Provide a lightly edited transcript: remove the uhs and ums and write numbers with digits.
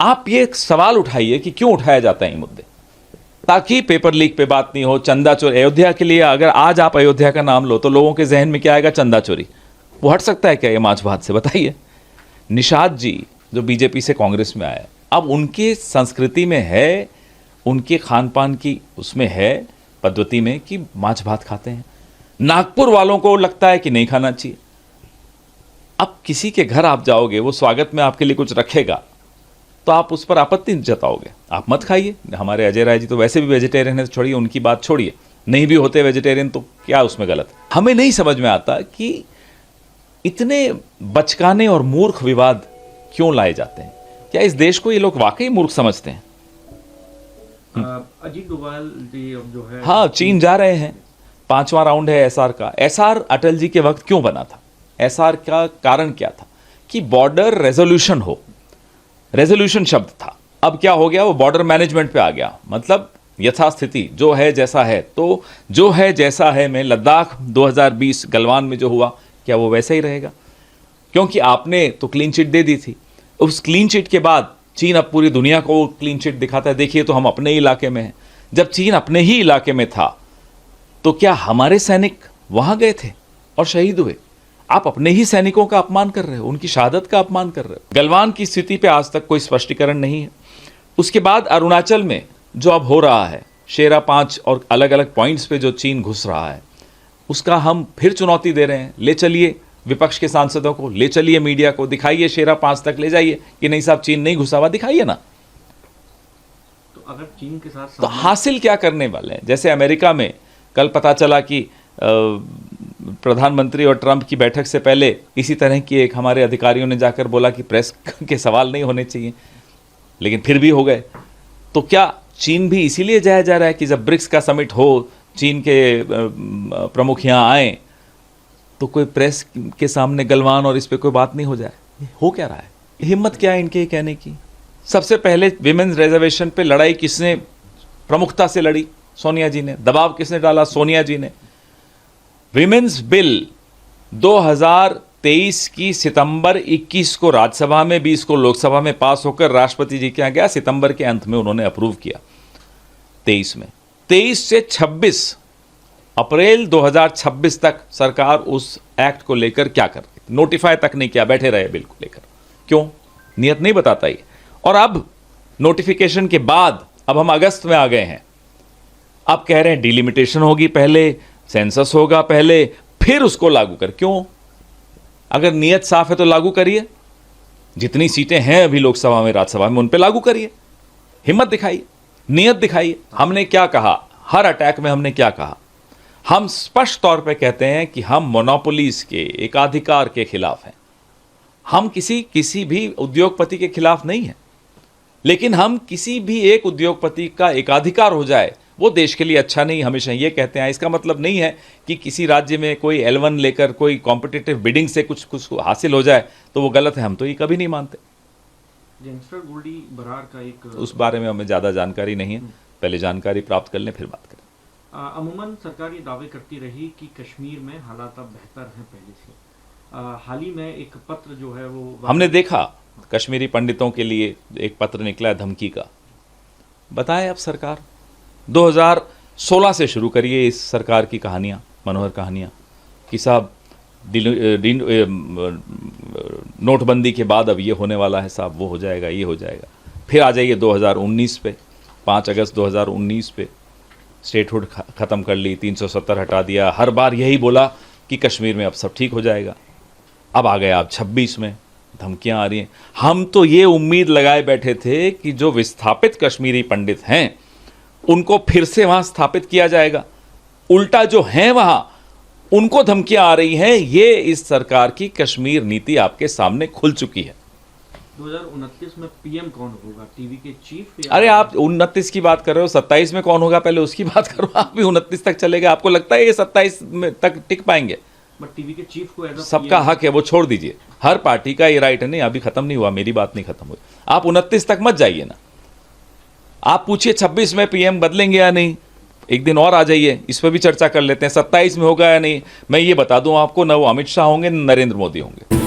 आप ये सवाल उठाइए कि क्यों उठाया जाता है ये मुद्दे, ताकि पेपर लीक पे बात नहीं हो, चंदा चोरी। अयोध्या के लिए अगर आज आप अयोध्या का नाम लो तो लोगों के जहन में क्या आएगा? चंदा चोरी। वो हट सकता है क्या ये माछ भात से? बताइए। निषाद जी जो बीजेपी से कांग्रेस में आए, अब उनकी संस्कृति में है, उनके खान पान की उसमें है पद्धति में कि माछ भात खाते हैं। नागपुर वालों को लगता है कि नहीं खाना चाहिए। अब किसी के घर आप जाओगे, वो स्वागत में आपके लिए कुछ रखेगा तो आप उस पर आपत्ति जताओगे, आप मत खाइए। हमारे अजय राय जी तो वैसे भी वेजिटेरियन है, छोड़िए उनकी बात, छोड़िए, नहीं भी होते वेजिटेरियन तो क्या उसमें गलत। हमें नहीं समझ में आता कि इतने बचकाने और मूर्ख विवाद क्यों लाए जाते हैं। क्या इस देश को ये लोग वाकई मूर्ख समझते हैं? अजीत डोभाल जी अब जो है, हाँ, चीन जा रहे हैं, 5वां राउंड है एसआर का। एसआर अटल जी के वक्त क्यों बना था? एसआर का कारण क्या था? कि बॉर्डर रेजोल्यूशन हो, रेजोल्यूशन शब्द था। अब क्या हो गया? वो बॉर्डर मैनेजमेंट पे आ गया। मतलब यथास्थिति जो है जैसा है, तो जो है जैसा है में लद्दाख 2020 गलवान में जो हुआ, क्या वो वैसा ही रहेगा? क्योंकि आपने तो क्लीन चिट दे दी थी। उस क्लीन चिट के बाद चीन अब पूरी दुनिया को क्लीन चिट दिखाता है, देखिए तो हम अपने ही इलाके में हैं। जब चीन अपने ही इलाके में था तो क्या हमारे सैनिक वहां गए थे और शहीद हुए? आप अपने ही सैनिकों का अपमान कर रहे हो, उनकी शहादत का अपमान कर रहे हो। गलवान की स्थिति पे आज तक कोई स्पष्टीकरण नहीं है। उसके बाद अरुणाचल में जो अब हो रहा है, शेरा 5 और अलग अलग पॉइंट्स पे जो चीन घुस रहा है, उसका हम फिर चुनौती दे रहे हैं। ले चलिए विपक्ष के सांसदों को, ले चलिए मीडिया को, दिखाइए शेरा 5 तक ले जाइए कि नहीं साहब चीन नहीं घुसा हुआ, दिखाइए ना। तो अगर चीन के साथ तो हासिल क्या करने वाले हैं? जैसे अमेरिका में कल पता चला कि प्रधानमंत्री और ट्रंप की बैठक से पहले इसी तरह की एक हमारे अधिकारियों ने जाकर बोला कि प्रेस के सवाल नहीं होने चाहिए, लेकिन फिर भी हो गए। तो क्या चीन भी इसीलिए जाया जा रहा है कि जब ब्रिक्स का समिट हो, चीन के प्रमुख यहाँ आए तो कोई प्रेस के सामने गलवान और इस पे कोई बात नहीं हो जाए? हो क्या रहा है? हिम्मत क्या है इनके कहने की? सबसे पहले विमेन्स रिजर्वेशन पे लड़ाई किसने प्रमुखता से लड़ी? सोनिया जी ने। दबाव किसने डाला? सोनिया जी ने। विमेन्स बिल 2023 की सितंबर 21 को राज्यसभा में, 20 को लोकसभा में पास होकर राष्ट्रपति जी के यहाँ गया। सितंबर के अंत में उन्होंने अप्रूव किया 23 में। 23 से 26 अप्रैल 2026 तक सरकार उस एक्ट को लेकर क्या कर रही? नोटिफाई तक नहीं किया, बैठे रहे बिल को लेकर। क्यों? नियत नहीं बताता ये। और अब नोटिफिकेशन के बाद अब हम अगस्त में आ गए हैं, अब कह रहे हैं डिलिमिटेशन होगी पहले, सेंसस होगा पहले, फिर उसको लागू कर। क्यों? अगर नियत साफ है तो लागू करिए। जितनी सीटें हैं अभी लोकसभा में, राज्यसभा में, उन पे लागू करिए। हिम्मत दिखाइए, नियत दिखाइए। हमने क्या कहा? हर अटैक में हमने क्या कहा? हम स्पष्ट तौर पे कहते हैं कि हम मोनोपोलीज के, एकाधिकार के खिलाफ हैं। हम किसी भी उद्योगपति के खिलाफ नहीं है, लेकिन हम किसी भी एक उद्योगपति का एकाधिकार हो जाए वो देश के लिए अच्छा नहीं, हमेशा ये कहते हैं। इसका मतलब नहीं है कि किसी राज्य में कोई L1 लेकर कोई कॉम्पिटिटिव बिडिंग से कुछ हासिल हो जाए तो वो गलत है, हम तो ये कभी नहीं मानते। गैंगस्टर गोल्डी बरार का एक, उस बारे में हमें ज़्यादा जानकारी नहीं है, पहले जानकारी प्राप्त कर लें फिर बात करें। अमूमन सरकार ये दावे करती रही कि कश्मीर में हालात अब बेहतर हैं पहले से। हाल ही में एक पत्र जो है वो हमने देखा, कश्मीरी पंडितों के लिए एक पत्र निकला धमकी का। बताए अब सरकार 2016 से शुरू करिए इस सरकार की कहानियाँ, मनोहर कहानियाँ कि साहब नोटबंदी के बाद अब ये होने वाला है साहब, वो हो जाएगा, ये हो जाएगा। फिर आ जाइए 2019 पे, 5 अगस्त 2019 पे स्टेटहुड ख़त्म कर ली, 370 हटा दिया। हर बार यही बोला कि कश्मीर में अब सब ठीक हो जाएगा। अब आ गया, अब 26 में धमकियां आ रही हैं। हम तो ये उम्मीद लगाए बैठे थे कि जो विस्थापित कश्मीरी पंडित हैं उनको फिर से वहां स्थापित किया जाएगा। उल्टा जो हैं वहां उनको धमकियां आ रही हैं। ये इस सरकार की कश्मीर नीति आपके सामने खुल चुकी है। 2029 में पीएम कौन होगा? टीवी के चीफ? अरे आप 29 की बात कर रहे हो, 27 में कौन होगा पहले उसकी बात करो। आप भी 29 तक चलेगा? आपको लगता है ये 27 में तक टिक पाएंगे? बट टीवी के चीफ को सबका हक है, वो छोड़ दीजिए। हर पार्टी का ये राइट है। नहीं, अभी खत्म नहीं हुआ, मेरी बात नहीं खत्म हुई। आप 29 तक मत जाइए ना। आप पूछिए 26 में पीएम बदलेंगे या नहीं, एक दिन और आ जाइए, इस पर भी चर्चा कर लेते हैं। 27 में होगा या नहीं, मैं ये बता दूं आपको, न वो अमित शाह होंगे न नरेंद्र मोदी होंगे।